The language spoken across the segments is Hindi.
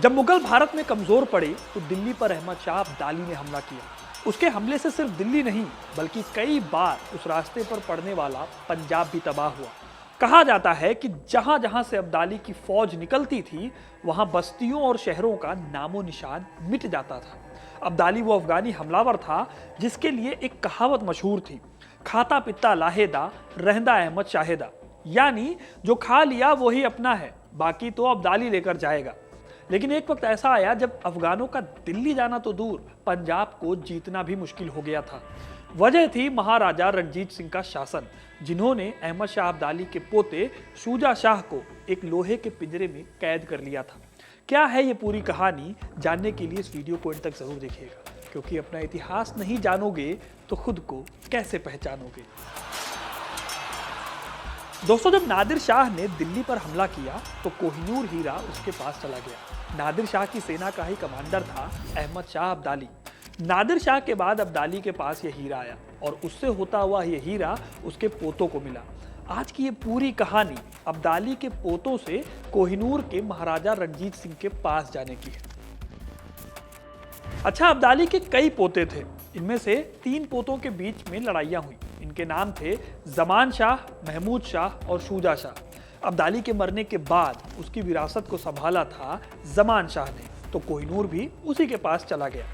जब मुगल भारत में कमजोर पड़े तो दिल्ली पर अहमद शाह अब्दाली ने हमला किया। उसके हमले से सिर्फ दिल्ली नहीं बल्कि कई बार उस रास्ते पर पड़ने वाला पंजाब भी तबाह हुआ। कहा जाता है कि जहां जहां से अब्दाली की फौज निकलती थी वहां बस्तियों और शहरों का नामो निशान मिट जाता था। अब्दाली वो अफगानी हमलावर था जिसके लिए एक कहावत मशहूर थी, खाता पिता लाहेदा रहंदा अहमद शाहेदा, यानी जो खा लिया वही अपना है, बाकी तो अब्दाली लेकर जाएगा। लेकिन एक वक्त ऐसा आया जब अफगानों का दिल्ली जाना तो दूर, पंजाब को जीतना भी मुश्किल हो गया था। वजह थी महाराजा रणजीत सिंह का शासन, जिन्होंने अहमद शाह अब्दाली के पोते शुजा शाह को एक लोहे के पिंजरे में कैद कर लिया था। क्या है ये पूरी कहानी, जानने के लिए इस वीडियो को अंत तक जरूर देखिएगा, क्योंकि अपना इतिहास नहीं जानोगे तो खुद को कैसे पहचानोगे। दोस्तों, जब नादिर शाह ने दिल्ली पर हमला किया तो कोहिनूर हीरा उसके पास चला गया। नादिर शाह की सेना का ही कमांडर था अहमद शाह अब्दाली। नादिर शाह के बाद अब्दाली के पास यह हीरा आया और उससे होता हुआ यह हीरा उसके पोतों को मिला। आज की ये पूरी कहानी अब्दाली के पोतों से कोहिनूर के महाराजा रणजीत सिंह के पास जाने की है। अच्छा, अब्दाली के कई पोते थे। इनमें से 3 पोतों के बीच में लड़ाइयां हुई। इनके नाम थे जमान शाह, महमूद शाह और शुजा शाह। अब्दाली के मरने के बाद उसकी विरासत को संभाला था जमान शाह ने, तो कोहिनूर भी उसी के पास चला गया।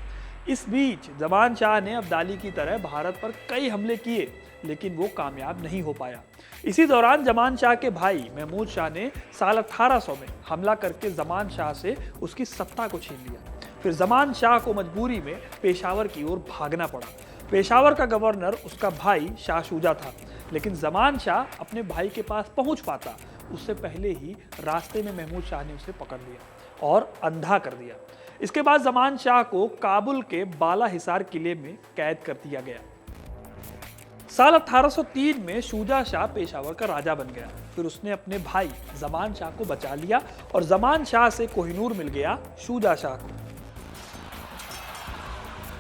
इस बीच जमान शाह ने अब्दाली की तरह भारत पर कई हमले किए, लेकिन वो कामयाब नहीं हो पाया। इसी दौरान जमान शाह के भाई महमूद शाह ने साल 1800 में हमला करके जमान शाह से उसकी सत्ता को छीन लिया। फिर जमान शाह को मजबूरी में पेशावर की ओर भागना पड़ा। पेशावर का गवर्नर उसका भाई शाह शुजा था, लेकिन जमान शाह अपने भाई के पास पहुंच पाता उससे पहले ही रास्ते में महमूद शाह ने उसे पकड़ लिया और अंधा कर दिया। इसके बाद जमान शाह को काबुल के बाला हिसार किले में कैद कर दिया गया। साल 1803 में शुजा शाह पेशावर का राजा बन गया। फिर उसने अपने भाई जमान शाह को बचा लिया और जमान शाह से कोहिनूर मिल गया शुजा शाह को।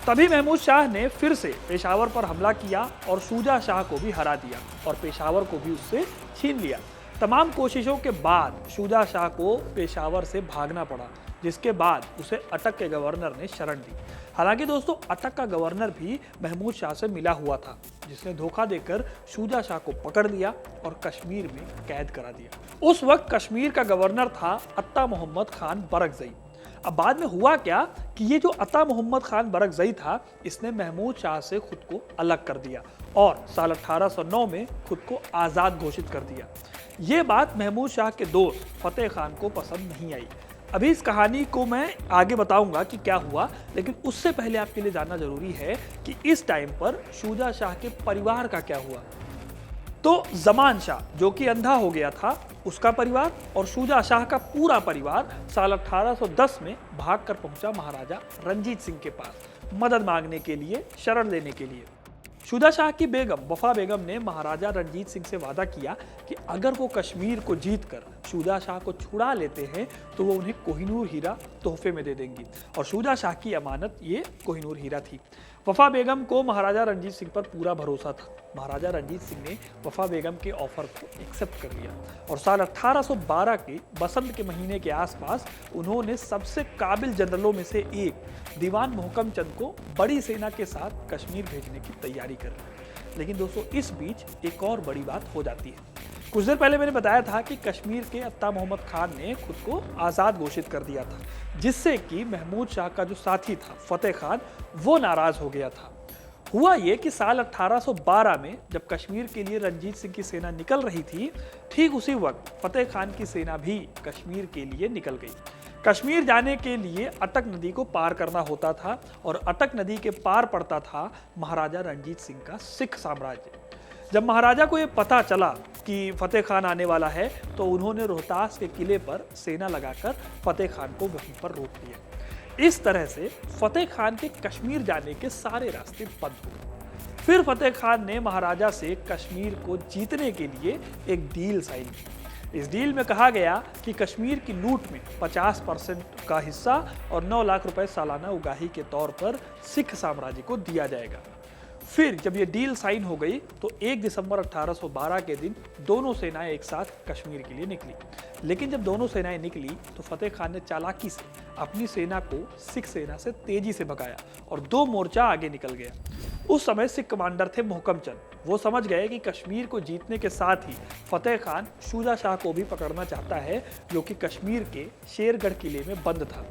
तभी महमूद शाह ने फिर से पेशावर पर हमला किया और शुजा शाह को भी हरा दिया और पेशावर को भी उससे छीन लिया। तमाम कोशिशों के बाद शुजा शाह को पेशावर से भागना पड़ा, जिसके बाद उसे अटक के गवर्नर ने शरण दी। हालांकि दोस्तों, अटक का गवर्नर भी महमूद शाह से मिला हुआ था, जिसने धोखा देकर शुजा शाह को पकड़ लिया और कश्मीर में कैद करा दिया। उस वक्त कश्मीर का गवर्नर था अत्ता मोहम्मद खान बरकजई। अब बाद में हुआ क्या कि ये जो अता मोहम्मद खान बरकजई था, इसने महमूद शाह से खुद को अलग कर दिया और साल 1809 में खुद को आज़ाद घोषित कर दिया। ये बात महमूद शाह के दोस्त फतेह खान को पसंद नहीं आई। अभी इस कहानी को मैं आगे बताऊंगा कि क्या हुआ, लेकिन उससे पहले आपके लिए जानना जरूरी है कि इस टाइम पर शुजा शाह के परिवार का क्या हुआ। तो जमान शाह, जो कि अंधा हो गया था, उसका परिवार और शुजा शाह का पूरा परिवार साल 1810 में भागकर पहुंचा महाराजा रणजीत सिंह के पास मदद मांगने के लिए, शरण लेने के लिए। शुजा शाह की बेगम वफा बेगम ने महाराजा रणजीत सिंह से वादा किया कि अगर वो कश्मीर को जीतकर शुजा शाह को छुड़ा लेते हैं तो वो उन्हें कोहिनूर हीरा तोहफे में दे देंगी, और शुजा शाह की अमानत ये कोहिनूर हीरा थी। वफा बेगम को महाराजा रणजीत सिंह पर पूरा भरोसा था। महाराजा रणजीत सिंह ने वफा बेगम के ऑफर को एक्सेप्ट कर लिया और साल 1812 के बसंत के महीने के आसपास उन्होंने सबसे काबिल जनरलों में से एक दीवान मोहकम चंद को बड़ी सेना के साथ कश्मीर भेजने की तैयारी कर ली। लेकिन दोस्तों, इस बीच एक और बड़ी बात हो जाती है। कुछ देर पहले मैंने बताया था कि कश्मीर के अत्ता मोहम्मद खान ने खुद को आज़ाद घोषित कर दिया था, जिससे कि महमूद शाह का जो साथी था फतेह खान, वो नाराज हो गया था। हुआ ये कि साल 1812 में जब कश्मीर के लिए रणजीत सिंह की सेना निकल रही थी, ठीक उसी वक्त फतेह खान की सेना भी कश्मीर के लिए निकल गई। कश्मीर जाने के लिए अटक नदी को पार करना होता था और अटक नदी के पार पड़ता था महाराजा रणजीत सिंह का सिख साम्राज्य। जब महाराजा को यह पता चला कि फतेह खान आने वाला है, तो उन्होंने रोहतास के किले पर सेना लगाकर फतेह खान को वहीं पर रोक लिया। इस तरह से फतेह खान के कश्मीर जाने के सारे रास्ते बंद हो गए। फिर फतेह खान ने महाराजा से कश्मीर को जीतने के लिए एक डील साइन की। इस डील में कहा गया कि कश्मीर की लूट में 50% का हिस्सा और 9 लाख रुपए सालाना उगाही के तौर पर सिख साम्राज्य को दिया जाएगा। फिर जब ये डील साइन हो गई तो 1 दिसंबर 1812 के दिन दोनों सेनाएं एक साथ कश्मीर के लिए निकली। लेकिन जब दोनों सेनाएं निकली तो फतेह खान ने चालाकी से अपनी सेना को सिख सेना से तेजी से भगाया और 2 मोर्चा आगे निकल गया। उस समय सिख कमांडर थे मोहकम चंद। वो समझ गए कि कश्मीर को जीतने के साथ ही फतेह खान शुजा शाह को भी पकड़ना चाहता है, जो कि कश्मीर के शेरगढ़ किले में बंद था।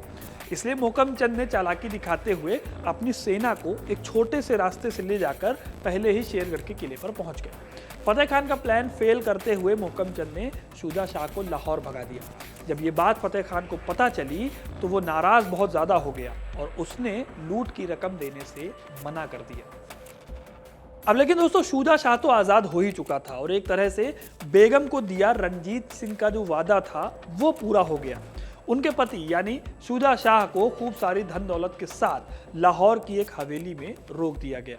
इसलिए मोहकम चंद ने चालाकी दिखाते हुए अपनी सेना को एक छोटे से रास्ते से ले जाकर पहले ही शेरगढ़ के किले पर पहुंच गए। फतेह खान का प्लान फेल करते हुए मोहकम चंद ने शुजा शाह को लाहौर भगा दिया। जब ये बात फतेह खान को पता चली तो वो नाराज बहुत ज्यादा हो गया और उसने लूट की रकम देने से मना कर दिया। अब लेकिन दोस्तों शुजा शाह तो आजाद हो ही चुका था और एक तरह से बेगम को दिया रणजीत सिंह का जो वादा था वो पूरा हो गया। उनके पति यानी शुजा शाह को खूब सारी धन दौलत के साथ लाहौर की एक हवेली में रोक दिया गया।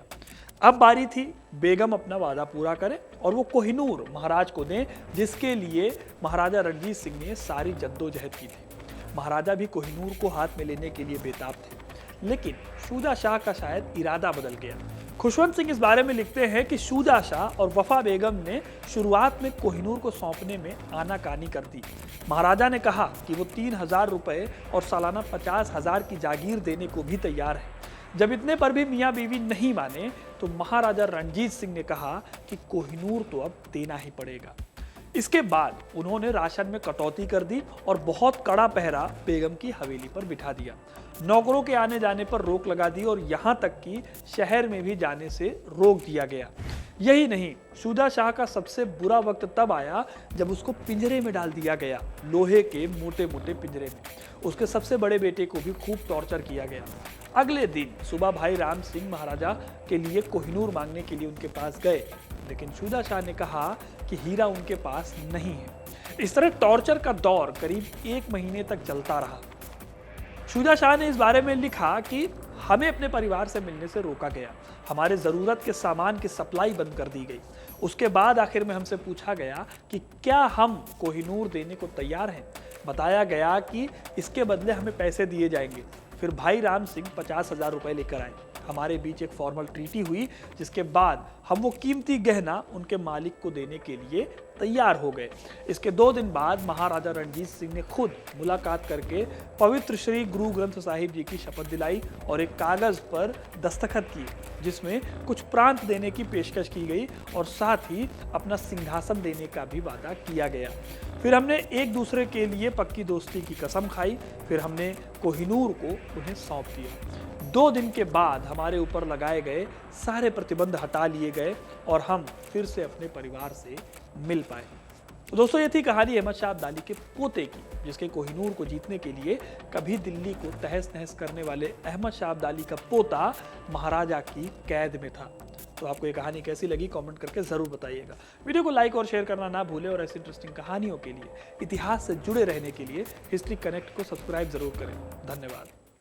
अब बारी थी बेगम अपना वादा पूरा करे और वो कोहिनूर महाराज को दें, जिसके लिए महाराजा रणजीत सिंह ने सारी जद्दोजहद की थी। महाराजा भी कोहिनूर को हाथ में लेने के लिए बेताब थे, लेकिन शुजा शाह का शायद इरादा बदल गया। खुशवंत सिंह इस बारे में लिखते हैं कि शुजा शाह और वफा बेगम ने शुरुआत में कोहिनूर को सौंपने में आनाकानी कर दी। महाराजा ने कहा कि वो 3000 रुपए और सालाना 50,000 की जागीर देने को भी तैयार है। जब इतने पर भी मियाँ बीवी नहीं माने तो महाराजा रणजीत सिंह ने कहा कि कोहिनूर तो अब देना ही पड़ेगा। इसके बाद उन्होंने राशन में कटौती कर दी और बहुत कड़ा पहरा बेगम की हवेली पर बिठा दिया। नौकरों के आने जाने पर रोक लगा दी और यहाँ तक कि शहर में भी जाने से रोक दिया गया। यही नहीं, शुजा शाह का सबसे बुरा वक्त तब आया जब उसको पिंजरे में डाल दिया गया, लोहे के मोटे मोटे पिंजरे में। उसके सबसे बड़े बेटे को भी खूब टॉर्चर किया गया। अगले दिन सुबह भाई राम सिंह महाराजा के लिए कोहिनूर मांगने के लिए उनके पास गए, लेकिन शुजा शाह ने कहा कि हीरा उनके पास नहीं है। इस तरह टॉर्चर का दौर करीब 1 महीने तक चलता रहा। शुजा शाह ने इस बारे में लिखा कि हमें अपने परिवार से मिलने से रोका गया, हमारे ज़रूरत के सामान की सप्लाई बंद कर दी गई। उसके बाद आखिर में हमसे पूछा गया कि क्या हम कोहिनूर देने को तैयार हैं। बताया गया कि इसके बदले हमें पैसे दिए जाएंगे। फिर भाई राम सिंह 50,000 रुपए लेकर आए। हमारे बीच एक फॉर्मल ट्रीटी हुई, जिसके बाद हम वो कीमती गहना उनके मालिक को देने के लिए तैयार हो गए। इसके 2 दिन बाद महाराजा रणजीत सिंह ने खुद मुलाकात करके पवित्र श्री गुरु ग्रंथ साहिब जी की शपथ दिलाई और एक कागज पर दस्तखत किए, जिसमें कुछ प्रांत देने की पेशकश की गई और साथ ही अपना सिंहासन देने का भी वादा किया गया। फिर हमने एक दूसरे के लिए पक्की दोस्ती की कसम खाई। फिर हमने कोहिनूर को उन्हें सौंप दिया। 2 दिन के बाद हमारे ऊपर लगाए गए सारे प्रतिबंध हटा लिए गए और हम फिर से अपने परिवार से मिल पाए। तो दोस्तों, ये थी कहानी अहमद शाह अब्दाली के पोते की, जिसके कोहिनूर को जीतने के लिए कभी दिल्ली को तहस नहस करने वाले अहमद शाह अब्दाली का पोता महाराजा की कैद में था। तो आपको ये कहानी कैसी लगी कमेंट करके ज़रूर बताइएगा। वीडियो को लाइक और शेयर करना ना भूलें और ऐसी इंटरेस्टिंग कहानियों के लिए, इतिहास से जुड़े रहने के लिए हिस्ट्री कनेक्ट को सब्सक्राइब ज़रूर करें। धन्यवाद।